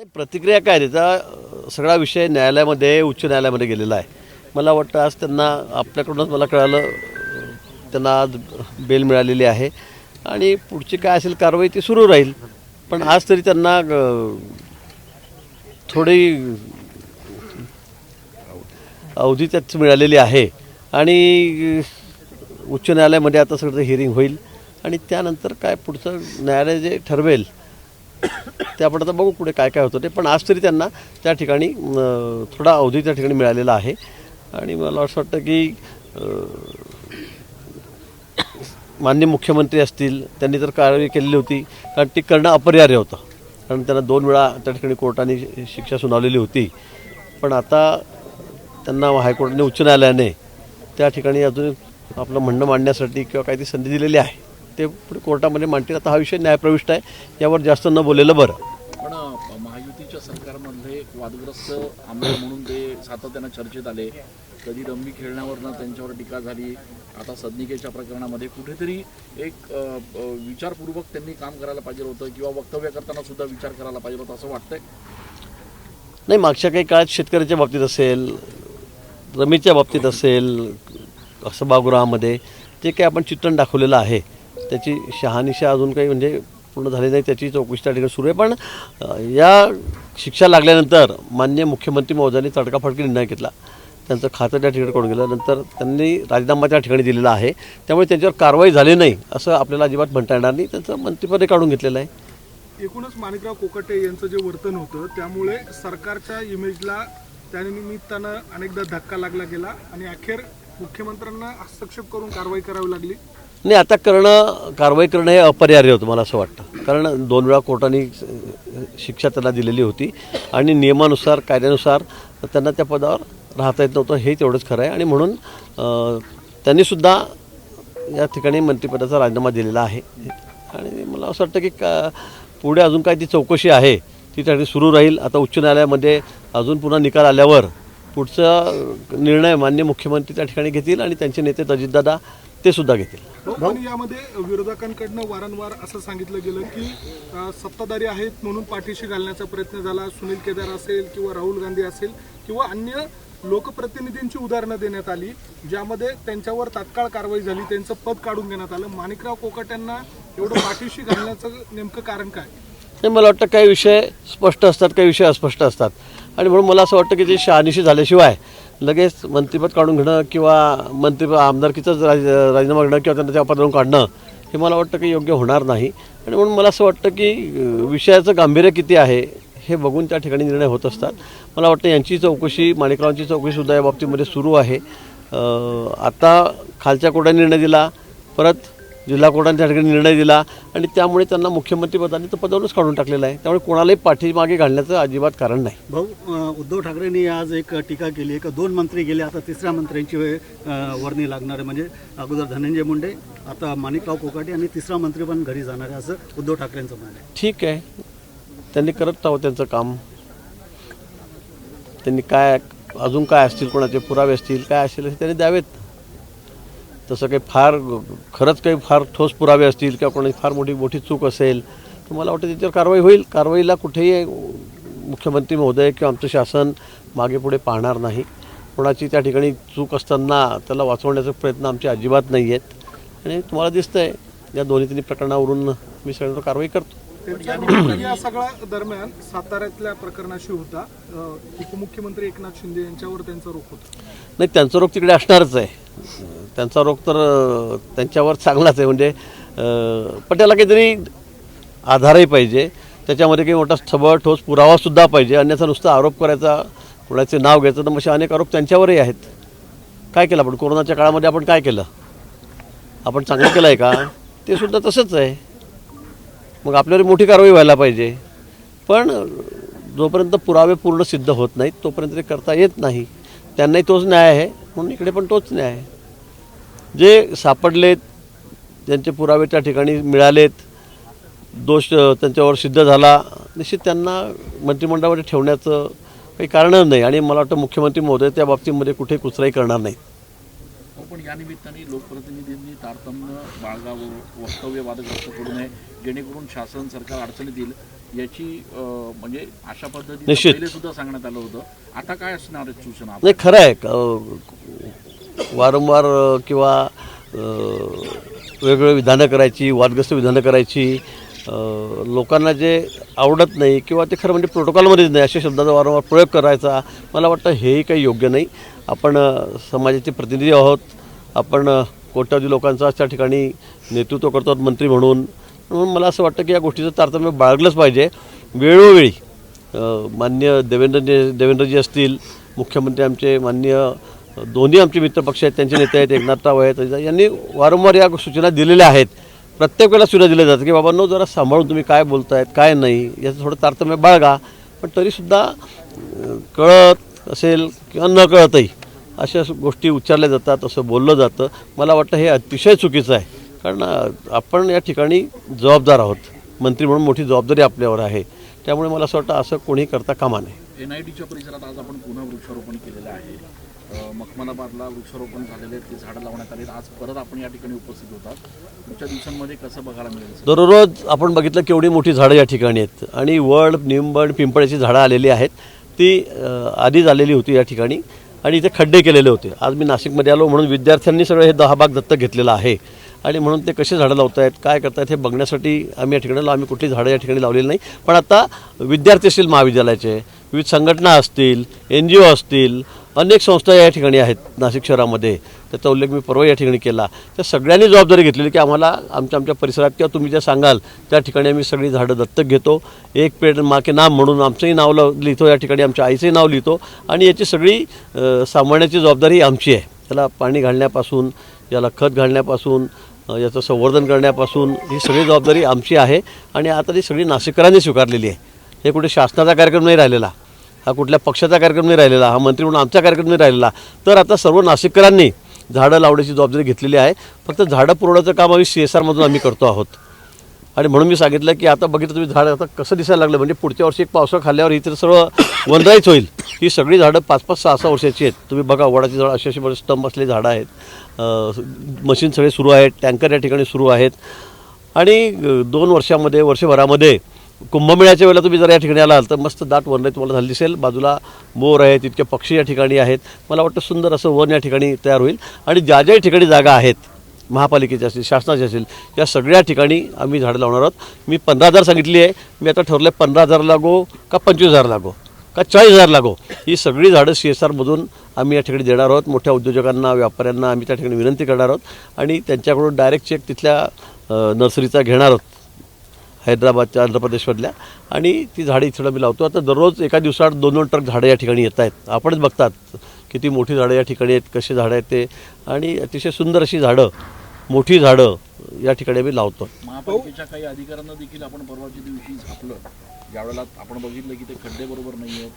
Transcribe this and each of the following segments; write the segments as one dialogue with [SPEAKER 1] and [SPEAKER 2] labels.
[SPEAKER 1] नाही, प्रतिक्रिया काय त्याचा सगळा विषय न्यायालयामध्ये उच्च न्यायालयामध्ये गेलेला आहे. मला वाटतं आज त्यांना आपल्याकडूनच मला कळालं त्यांना आज बेल मिळालेली आहे आणि पुढची काय असेल कारवाई ती सुरू राहील. पण आज तरी त्यांना थोडी अवधी त्यात मिळालेली आहे आणि उच्च न्यायालयामध्ये आता सगळं हिअरिंग होईल आणि त्यानंतर काय पुढचं न्यायालय जे ठरवेल ते आपण आता बघू पुढे काय काय होतं ते. पण आज तरी त्यांना त्या ठिकाणी थोडा अवधी त्या ठिकाणी मिळालेला आहे आणि मला असं वाटतं की माननीय मुख्यमंत्री असतील त्यांनी तर कारवाई केलेली होती कारण ती करणं अपरिहार्य होतं कारण त्यांना 2 वेळा त्या ठिकाणी कोर्टाने शिक्षा सुनावलेली होती. पण आता त्यांना हायकोर्टाने उच्च न्यायालयाने त्या ठिकाणी अजून आपलं म्हणणं मांडण्यासाठी किंवा काही ती संधी दिलेली आहे. ते पुढे कोर्टामध्ये मांडतील. आता हा विषय न्यायप्रविष्ट आहे, यावर जास्त न बोललेलं बरं.
[SPEAKER 2] पण महायुतीच्या सरकारमधले वादग्रस्त आमदार म्हणून ते सातत्यानं चर्चेत आले. कधी रम्मी खेळण्यावरनं त्यांच्यावर टीका झाली. आता सदनिकेच्या प्रकरणामध्ये कुठेतरी एक विचारपूर्वक त्यांनी काम करायला पाहिजे होतं किंवा वक्तव्य करताना सुद्धा विचार करायला पाहिजे होता असं वाटतंय.
[SPEAKER 1] नाही, मागच्या काही काळात शेतकऱ्याच्या बाबतीत असेल, रमीच्या बाबतीत असेल, सभागृहामध्ये जे काही आपण चित्रण दाखवलेलं आहे त्याची शहानिशा अजून काही म्हणजे पूर्ण झाली नाही, त्याची चौकशी त्या ठिकाणी सुरू आहे. पण या शिक्षा लागल्यानंतर माननीय मुख्यमंत्री महोदयांनी तडकाफडकी निर्णय घेतला. त्यांचं खातं त्या ठिकाणी करून गेलं. नंतर त्यांनी राजीनामा त्या ठिकाणी दिलेला आहे. त्यामुळे त्यांच्यावर कारवाई झाली नाही असं आपल्याला अजिबात म्हणता येणार नाही. त्यांचं मंत्रिपद काढून घेतलेलं आहे.
[SPEAKER 3] एकूणच माणिकराव कोकाटे यांचं जे वर्तन होतं त्यामुळे सरकारच्या इमेजला त्यानिमित्तानं अनेकदा धक्का लागला गेला आणि अखेर मुख्यमंत्र्यांना हस्तक्षेप करून कारवाई करावी लागली.
[SPEAKER 1] नाही, आता कारवाई करणं हे अपरिहार्य होतं मला असं वाटतं. कारण 2 वेळा कोर्टाने शिक्षा त्यांना दिलेली होती आणि नियमानुसार कायद्यानुसार त्यांना त्या पदावर राहता येत नव्हतं, हे तेवढंच खरं आहे. आणि म्हणून त्यांनीसुद्धा या ठिकाणी मंत्रिपदाचा राजीनामा दिलेला आहे. आणि मला असं वाटतं की पुढे अजून काय ती चौकशी आहे ती त्या ठिकाणी सुरू राहील. आता उच्च न्यायालयामध्ये अजून पुन्हा निकाल आल्यावर पुढचा निर्णय माननीय मुख्यमंत्री त्या ठिकाणी घेतील आणि त्यांचे नेते अजितदादा ते सुद्धा घेतील.
[SPEAKER 3] पण यामध्ये विरोधकांकडनं वारंवार असं सांगितलं गेलं की सत्ताधारी आहेत म्हणून पाठीशी घालण्याचा प्रयत्न झाला. सुनील केदार असेल किंवा राहुल गांधी असेल किंवा अन्य लोकप्रतिनिधींची उदाहरणं देण्यात आली ज्यामध्ये त्यांच्यावर तात्काळ कारवाई झाली, त्यांचं पद काढून घेण्यात आलं. माणिकराव कोकाट्यांना एवढं पाठीशी घालण्याचं नेमकं कारण काय?
[SPEAKER 1] नाही, मला वाटतं काही विषय स्पष्ट असतात, काही विषय अस्पष्ट असतात आणि म्हणून मला असं वाटतं की ते शहानिशी झाल्याशिवाय लगेच मंत्रिपद काढून घेणं किंवा आमदारकीचाच राजीनामा घेणं किंवा त्यांना त्या पदावरून काढणं हे मला वाटतं की योग्य होणार नाही. आणि म्हणून मला असं वाटतं की विषयाचं गांभीर्य किती आहे हे बघून त्या ठिकाणी निर्णय होत असतात. मला वाटतं यांची चौकशी, माणिकरावांची चौकशीसुद्धा या बाबतीमध्ये सुरू आहे. आता खालच्या कोर्टाने निर्णय दिला, परत जिल्हा कोर्टाने त्या ठिकाणी निर्णय दिला आणि त्यामुळे त्यांना मुख्यमंत्रीपदाने तर पदावरूनच काढून टाकलेलं आहे. त्यामुळे कोणालाही पाठीमागे घालण्याचं अजिबात कारण नाही.
[SPEAKER 4] भाऊ, उद्धव ठाकरेंनी आज एक टीका केली आहे की 2 मंत्री गेले, आता 3ऱ्या मंत्र्यांची वर्णी लागणार आहे. म्हणजे अगोदर धनंजय मुंडे, आता माणिकराव कोकाटे आणि 3रा मंत्री पण घरी जाणार आहे असं उद्धव ठाकरेंचं म्हणणं आहे.
[SPEAKER 1] ठीक आहे, त्यांनी करत राहावं त्यांचं काम. त्यांनी काय अजून काय असतील, कोणाचे पुरावे असतील, काय असेल ते त्यांनी द्यावेत. तसं काही खरंच काही फार ठोस पुरावे असतील किंवा कोणाची फार मोठी चूक असेल तर मला वाटतं त्याच्यावर कारवाई होईल. कारवाईला कुठेही मुख्यमंत्री महोदय किंवा आमचं शासन मागे पुढे पाहणार नाही. कोणाची त्या ठिकाणी चूक असताना त्याला वाचवण्याचा प्रयत्न आमचे अजिबात नाही आहेत. आणि तुम्हाला दिसतंय या 2-3 प्रकरणावरून मी सगळ्यांवर कारवाई करतो.
[SPEAKER 3] या सगळ्या दरम्यान साताऱ्यातल्या प्रकरणाशी होता उपमुख्यमंत्री एकनाथ शिंदे यांच्यावर त्यांचा रोख होता.
[SPEAKER 1] नाही, त्यांचा रोग तिकडे असणारच आहे. त्यांचा रोग तर त्यांच्यावर चांगलाच आहे. म्हणजे पण त्याला काहीतरी आधारही पाहिजे, त्याच्यामध्ये काही मोठा सबळ ठोस पुरावासुद्धा पाहिजे. अन्यथा नुसता आरोप करायचा, कोणाचे नाव घ्यायचं, तर मग अनेक आरोप त्यांच्यावरही आहेत. काय केलं आपण कोरोनाच्या काळामध्ये? आपण काय केलं? आपण चांगलं केलं आहे का? ते सुद्धा तसंच आहे. मग आपल्यावर मोठी कारवाई व्हायला पाहिजे. पण जोपर्यंत पुरावे पूर्ण सिद्ध होत नाहीत तोपर्यंत ते करता येत नाही. त्यांनाही तोच न्याय आहे, म्हणून इकडे पण तोच न्याय आहे. जे सापडलेत, ज्यांचे पुरावे त्या ठिकाणी मिळालेत, दोष त्यांच्यावर सिद्ध झाला, निश्चित त्यांना मंत्रिमंडळामध्ये ठेवण्याचं काही कारणच नाही. आणि मला वाटतं मुख्यमंत्री महोदय त्या बाबतीमध्ये कुठे कुचराई करणार नाहीत.
[SPEAKER 2] पण या निमित्ताने लोकप्रतिनिधींनी तारतम्य बाळगावं, वक्तव्य वादग्रस्त करू नये, जेणेकरून शासन सरकार अडचणीत येईल. याची म्हणजे अशा पद्धतीने
[SPEAKER 1] निश्चित.
[SPEAKER 2] पहिले सुद्धा सांगण्यात आलं होतं. आता काय असणार आहेत सूचना?
[SPEAKER 1] नाही, खरं आहे. वारंवार किंवा वेगवेगळी विधानं करायची, वादग्रस्त विधानं करायची, लोकांना जे आवडत नाही किंवा ते खरं म्हणजे प्रोटोकॉलमध्येच नाही अशा शब्दाचा वारंवार प्रयोग करायचा, मला वाटतं हेही काही योग्य नाही. आपण समाजाचे प्रतिनिधी आहोत. आपण कोट्यावधी लोकांचा त्या ठिकाणी नेतृत्व करतो आहोत मंत्री म्हणून मला असं वाटतं की या गोष्टीचं तारतम्य बाळगलंच पाहिजे. वेळोवेळी माननीय देवेंद्रजी असतील, मुख्यमंत्री आमचे माननीय दोन्ही आमचे मित्रपक्ष आहेत, त्यांचे नेते आहेत, एकनाथराव आहेत, यांनी वारंवार या सूचना दिलेल्या आहेत. प्रत्येक वेळेला सूचना दिल्या जातात की बाबांनो जरा सांभाळून तुम्ही काय बोलतायत काय नाही याचं थोडं तारतम्य बाळगा. पण तरीसुद्धा कळत असेल किंवा न कळतही अशा गोष्टी उच्चारल्या जातात, असं बोललं जातं. मला वाटतं हे अतिशय चुकीचं आहे. कारण आपण या ठिकाणी जबाबदार आहोत. मंत्री म्हणून मोठी जबाबदारी आपल्यावर आहे. त्यामुळे मला असं वाटतं असं कोणी करता कामा नये.
[SPEAKER 2] NITच्या परिसरात आज आपण पुन्हा वृक्षारोपण केलेलं आहे. मखमलाबादला वृक्षारोपण झालेले ते झाडं लावण्यात आले. आज परत आपण या ठिकाणी उपस्थित होतात. पुढच्या दिवसांमध्ये कसं बघायला मिळेल?
[SPEAKER 1] दररोज आपण बघितलं केवढी मोठी झाडं या ठिकाणी आहेत आणि वड, निंबड, पिंपळाची झाडं आलेली आहेत. ती आधीच आलेली होती या ठिकाणी आणि इथे खड्डे केलेले होते. आज मी नाशिकमध्ये आलो म्हणून विद्यार्थ्यांनी सगळं हे 10 भाग दत्तक घेतलेलं आहे आणि म्हणून ते कसे झाडं लावत आहेत काय करतायत हे बघण्यासाठी आम्ही या ठिकाणी आम्ही कुठली झाडं या ठिकाणी लावलेली नाही. पण आता विद्यार्थी असतील महाविद्यालयाचे, विविध संघटना असतील, NGO असतील, अनेक संस्था या ठिकाणी आहेत नाशिक शहरामध्ये. त्याचा उल्लेख मी परवा या ठिकाणी केला. त्या सगळ्यांनी जबाबदारी घेतलेली की आम्हाला आमच्या परिसरात किंवा तुम्ही जे सांगाल त्या ठिकाणी आम्ही सगळी झाडं दत्तक घेतो. एक पेड़ माँ के नाम म्हणून आमचंही नाव लिहितो या ठिकाणी, आमच्या आईचंही नाव लिहितो आणि याची सगळी सांभाळण्याची जबाबदारी आमची आहे. त्याला पाणी घालण्यापासून, याला खत घालण्यापासून, याचं संवर्धन करण्यापासून ही सगळी जबाबदारी आमची आहे आणि आता ती सगळी नाशिककरांनी स्वीकारलेली आहे. हे कुठे शासनाचा कार्यक्रम नाही राहिलेला, हा कुठल्या पक्षाचा कार्यक्रम नाही राहिलेला, हा मंत्री म्हणून आमचा कार्यक्रम नाही राहिलेला. तर आता सर्व नाशिककरांनी झाडं लावण्याची जबाबदारी घेतलेली आहे. फक्त झाडं पुरवण्याचं काम आम्ही CSRमधून आम्ही करतो आहोत. आणि म्हणून मी सांगितलं की आता बघितलं तुम्ही झाडं आता कसं दिसायला लागलं, म्हणजे पुढच्या वर्षी एक पावसाळा खाल्ल्यावर इथे सर्व वनराईच होईल. ही सगळी झाडं 5-5, 6-6 वर्षाची आहेत. तुम्ही बघा वडाची झाडं अशी बरेच स्टंप असलेली झाडं आहेत. मशीन सगळे सुरू आहेत, टँकर या ठिकाणी सुरू आहेत आणि 2 वर्षामध्ये, वर्षभरामध्ये कुंभमेळ्याच्या वेळेला तुम्ही जर या ठिकाणी आलाल तर मस्त दाट वनराई तुम्हाला झाली दिसेल. बाजूला मोर आहेत, इतके पक्षी या ठिकाणी आहेत. मला वाटतं सुंदर असं वन या ठिकाणी तयार होईल आणि ज्या ज्या ठिकाणी जागा आहेत महापालिकेच्या असतील, शासनाच्या असेल, या सगळ्या ठिकाणी आम्ही झाडं लावणार आहोत. मी 15,000 सांगितली आहे. मी आता ठरलं आहे 15,000 लागो का 25,000 लागो का 40,000 लागो. ही सगळी झाडं CSRमधून आम्ही या ठिकाणी देणार आहोत. मोठ्या उद्योजकांना, व्यापाऱ्यांना आम्ही त्या ठिकाणी विनंती करणार आहोत आणि त्यांच्याकडून डायरेक्ट चेक तिथल्या नर्सरीचा घेणार आहोत, हैदराबादच्या, आंध्र प्रदेशमधल्या, आणि ती झाडं इथं मी लावतो. आता दररोज एका दिवसात 2-2 ट्रक झाडं या ठिकाणी येत आहेत. आपणच बघतात किती मोठी झाडं या ठिकाणी आहेत, कशी झाडं आहेत ते, आणि अतिशय सुंदर अशी झाडं, मोठी झाडं या ठिकाणी आम्ही लावतो.
[SPEAKER 2] महापालिकेच्या काही अधिकाऱ्यांना देखील आपण परवाच्या दिवशी झापलं, ज्यावेळेला आपण बघितलं की ते खड्डे बरोबर नाही आहेत,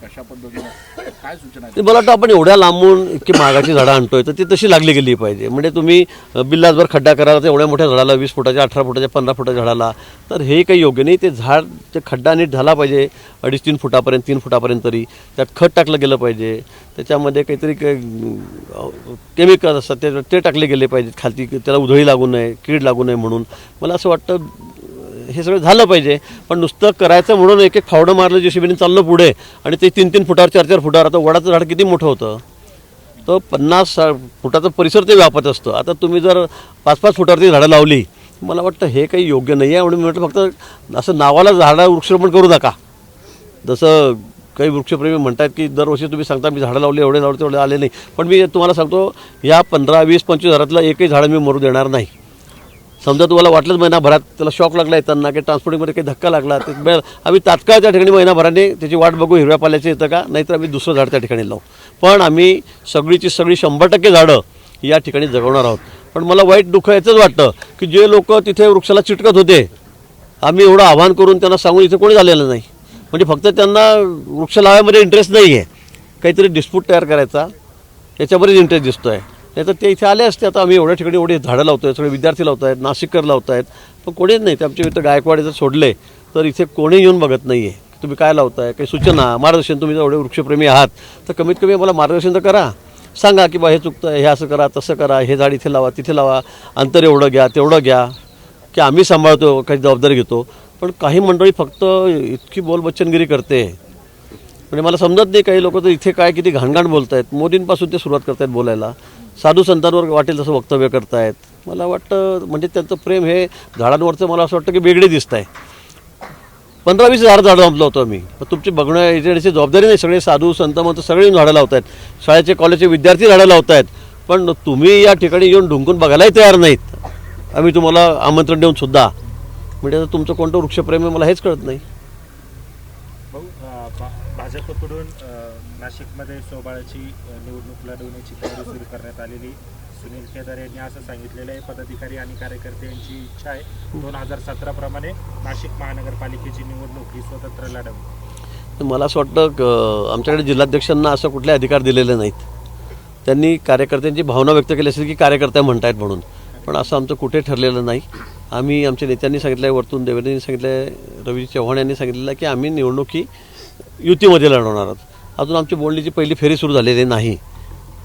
[SPEAKER 2] कशा पद्धतीनं काय सूचना आहेत?
[SPEAKER 1] मला वाटतं आपण एवढ्या लांबून इतकी महागाची झाडं आणतोय तर ती तशी लागली गेली पाहिजे. म्हणजे तुम्ही बिल्लासभर खड्डा करायला तर एवढ्या मोठ्या झाडाला 20 फुटाच्या, 18 फुटाच्या, 15 फुटाच्या झाडाला, तर हे काही योग्य नाही. ते झाड, ते खड्डा नीट झाला पाहिजे 2.5-3 फुटापर्यंत, 3 फुटापर्यंत तरी. त्यात खत टाकलं गेलं पाहिजे, त्याच्यामध्ये काहीतरी केमिकल असतात ते टाकले गेले पाहिजेत खालती, त्याला उधळी लागू नये, कीड लागू नये म्हणून. मला असं वाटतं हे सगळं झालं पाहिजे. पण नुसतं करायचं म्हणून एक फावडं मारलं JCBने चाललं पुढे आणि ते 3-3 फुटावर, 4-4 फुटावर. आता वडाचं झाड किती मोठं होतं, तर 50 फुटाचा परिसर ते व्यापत असतं. आता तुम्ही जर 5-5 फुटावरती झाडं लावली, मला वाटतं हे काही योग्य नाही आहे. म्हणून मी म्हटलं फक्त असं नावाला झाडं वृक्षारोपण करू नका. जसं काही वृक्षप्रेमी म्हणतात की दरवर्षी तुम्ही सांगता मी झाडं लावले, एवढे लावले, तेवढे आले नाही. पण मी तुम्हाला सांगतो या 15, 20, 25 हजारातलं एकही झाडं मी मरू देणार नाही. समजा तुम्हाला वाटलंच महिनाभरात त्याला शॉक लागला येताना की ट्रान्सपोर्टिंगमध्ये काही धक्का लागला, ते आम्ही तात्काळ त्या ठिकाणी महिनाभराने त्याची वाट बघू हिरव्या पाल्याचं येतं का, नाहीतर आम्ही दुसरं झाड त्या ठिकाणी लावू. पण आम्ही सगळीची सगळी 100% झाडं या ठिकाणी जगवणार आहोत. पण मला वाईट दुःख याचंच वाटतं की जे लोक तिथे वृक्षाला चिटकत होते, आम्ही एवढं आवाहन करून त्यांना सांगून इथे कोणी झालेलं नाही. म्हणजे फक्त त्यांना वृक्ष लावायमध्ये इंटरेस्ट नाही आहे, काहीतरी डिस्प्यूट तयार करायचा याच्यावरच इंटरेस्ट दिसतो आहे. नाही तर ते इथे आले असते. आता आम्ही एवढ्या ठिकाणी एवढे झाडं लावतो आहे, सगळे विद्यार्थी लावत आहेत, नाशिककर लावत आहेत, पण कोणीच नाही. ते आमचे मित्र गायकवाड जर सोडले तर इथे कोणी येऊन बघत नाही आहे. तुम्ही काय लावताय, काही सूचना, मार्गदर्शन, तुम्ही जर एवढे वृक्षप्रेमी आहात तर कमीत कमी मला मार्गदर्शन तर करा. सांगा की बा हे चुकतं आहे, हे असं करा, तसं करा, हे झाड इथे लावा, तिथे लावा, अंतर एवढं घ्या, तेवढं घ्या, की आम्ही सांभाळतो, काही जबाबदारी घेतो. पण काही मंडळी फक्त इतकी बोलबच्चनगिरी करते म्हणजे मला समजत नाही. काही लोक तर इथे काय किती घाणघाण बोलत आहेत. मोदींपासून ते सुरुवात करत आहेत बोलायला, साधू संतांवर वाटेल तसं वक्तव्य करतायत. मला वाटतं म्हणजे त्यांचं प्रेम हे झाडांवरचं मला असं वाटतं की वेगळे दिसत आहे. 15-20 झाडं लावलं होतं आम्ही. पण तुमची बघणं याची जबाबदारी नाही. सगळे साधू संत म्हणतो सगळे झाडं लावत आहेत. शाळेचे कॉलेजचे विद्यार्थी झाडं लावत आहेत. पण तुम्ही या ठिकाणी येऊन ढुंकून बघायलाही तयार नाहीत. आम्ही तुम्हाला आमंत्रण देऊन सुद्धा. म्हणजे आता तुमचं कोणतं वृक्षप्रेम आहे मला हेच कळत नाही.
[SPEAKER 5] भाजपकडून नाशिकमध्ये सोबाळ्याची निवडणूक लढवण्याची तयारी सुरू करण्यात आलेली. सुनील केदार यांनी असं सांगितलेलं आहे, पदाधिकारी आणि कार्यकर्त्यांची इच्छा आहे 2017 प्रमाणे नाशिक महानगरपालिकेची निवडणूक ही स्वतंत्र लढवली.
[SPEAKER 1] मला असं वाटतं आमच्याकडे जिल्हाध्यक्षांना असं कुठले अधिकार दिलेले नाहीत. त्यांनी कार्यकर्त्यांची भावना व्यक्त केली असेल की कार्यकर्ते म्हणतायत म्हणून, पण असं आमचं कुठे ठरलेलं नाही. आम्ही आमच्या नेत्यांनी सांगितलं आहे, वरतून देवेंद्रनी सांगितलं आहे, रवी चव्हाण यांनी सांगितलेलं आहे की आम्ही निवडणूक ही युतीमध्ये लढवणार आहोत. अजून आमची बोलणीची पहिली फेरी सुरू झालेली नाही.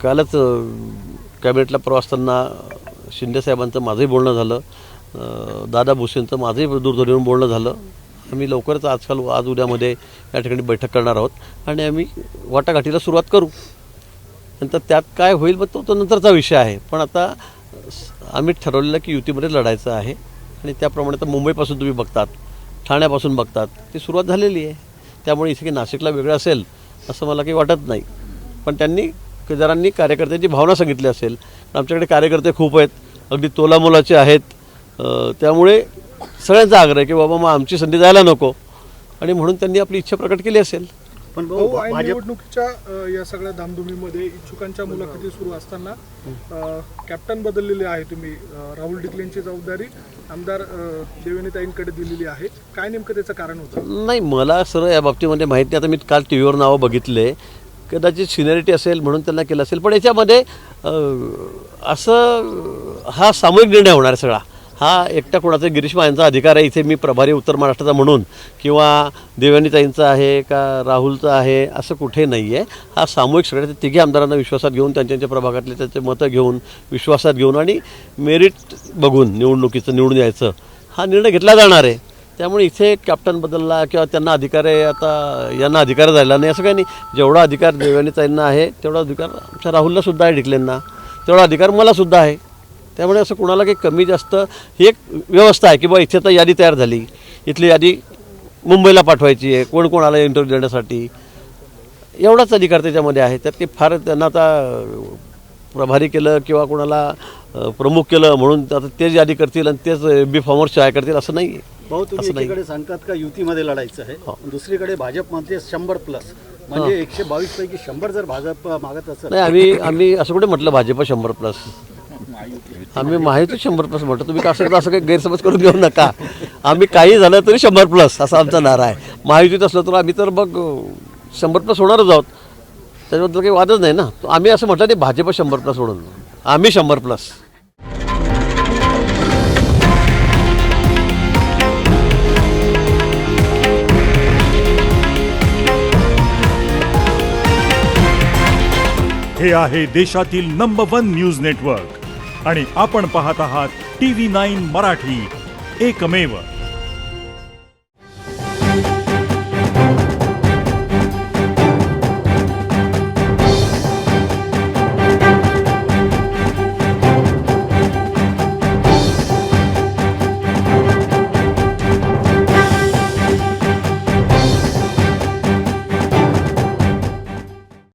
[SPEAKER 1] कालच कॅबिनेटला प्रवासताना शिंदेसाहेबांचं माझंही बोलणं झालं, दादा भुसेंचं माझंही दूरध्वनीवरून बोलणं झालं. आम्ही लवकरच आज उद्यामध्ये या ठिकाणी बैठक करणार आहोत आणि आम्ही वाटाघाटीला सुरुवात करू. नंतर त्यात काय होईल मग तो नंतरचा विषय आहे. पण आता आम्ही ठरवलेलं की युतीमध्ये लढायचं आहे आणि त्याप्रमाणे तर मुंबईपासून तुम्ही बघतात, ठाण्यापासून बघतात, ती सुरुवात झालेली आहे. त्यामुळे इथे की नाशिकला वेगळं असेल असं मला काही वाटत नाही. पण त्यांनी केदारांनी कार्यकर्त्यांची भावना सांगितली असेल. आमच्याकडे कार्यकर्ते खूप आहेत, अगदी तोलामोलाचे आहेत. त्यामुळे सगळ्यांचा आग्रह आहे की बाबा मग आमची संधी जायला नको आणि म्हणून त्यांनी आपली इच्छा प्रकट केली असेल.
[SPEAKER 4] पण
[SPEAKER 3] भाऊ, ऐन निवडणुकीच्या या सगळ्या धामधुमीमध्ये इच्छुकांच्या मुलाखती सुरू असताना कॅप्टन बदललेले आहे तुम्ही. राहुल डिकलेंची जबाबदारी आमदार देवेंद्रताईंकडे दिलेली आहे. काय नेमकं त्याचं कारण होतं?
[SPEAKER 1] नाही, मला सरळ या बाबतीमध्ये माहिती नाही. आता मी काल टी व्हीवर नावं बघितले, कदाचित सिनियरिटी असेल म्हणून त्यांना केलं असेल. पण याच्यामध्ये असं हा सामूहिक निर्णय होणार सगळा. हा एकटा कोणाचा गिरीश यांचा अधिकार आहे इथे मी प्रभारी उत्तर महाराष्ट्राचा म्हणून किंवा देवेंद्रताईंचा आहे का राहुलचा आहे असं कुठे नाही आहे. हा सामूहिक सगळ्या तिघी आमदारांना विश्वासात घेऊन त्यांच्या प्रभागातले त्यांचे मतं घेऊन विश्वासात घेऊन आणि मेरिट बघून निवडणुकीचं निवडून यायचं हा निर्णय घेतला जाणार आहे. त्यामुळे इथे कॅप्टन बदलला किंवा त्यांना अधिकार आहे आता यांना अधिकार झाला नाही असं काही नाही. जेवढा अधिकार देवेंद्रताईंना आहे तेवढा अधिकार आमच्या राहुलला सुद्धा आहे, डिकलेंना तेवढा अधिकार मला सुद्धा आहे. त्यामुळे असं कोणाला काही कमी जास्त ही एक व्यवस्था आहे की बा इथे तर यादी तयार झाली, इथली यादी मुंबईला पाठवायची आहे, कोण कोणाला इंटरव्ह्यू देण्यासाठी, एवढाच अधिकार त्याच्यामध्ये आहे. त्यात की फार त्यांना आता प्रभारी केलं किंवा कोणाला प्रमुख केलं म्हणून आता तेच यादी करतील आणि तेच बी फॉर्मवर शाळा करतील असं नाही आहे.
[SPEAKER 4] भाऊ, तुम्ही एकीकडे सांगतात का युतीमध्ये लढायचं आहे, दुसरीकडे भाजप म्हणते 100+, म्हणजे 122 पैकी 100 जर भाजप मागत असेल.
[SPEAKER 1] नाही, आम्ही असं कुठे म्हटलं भाजप 100+. आम्ही माहिती 100+ म्हटलं. तुम्ही असं काही गैरसमज करून घेऊ नका. आम्ही काही झालं तरी 100+ असा आमचा नारा आहे. महायुतीत असलं तर आम्ही तर मग 100+ होणारच आहोत, त्याच्याबद्दल काही वादच नाही ना. आम्ही असं म्हटलं ते भाजप 100+ म्हणून, आम्ही 100+.
[SPEAKER 6] हे आहे देशातील नंबर 1 न्यूज नेटवर्क आणि आपण पाहत आहात TV9 मराठी, एकमेव.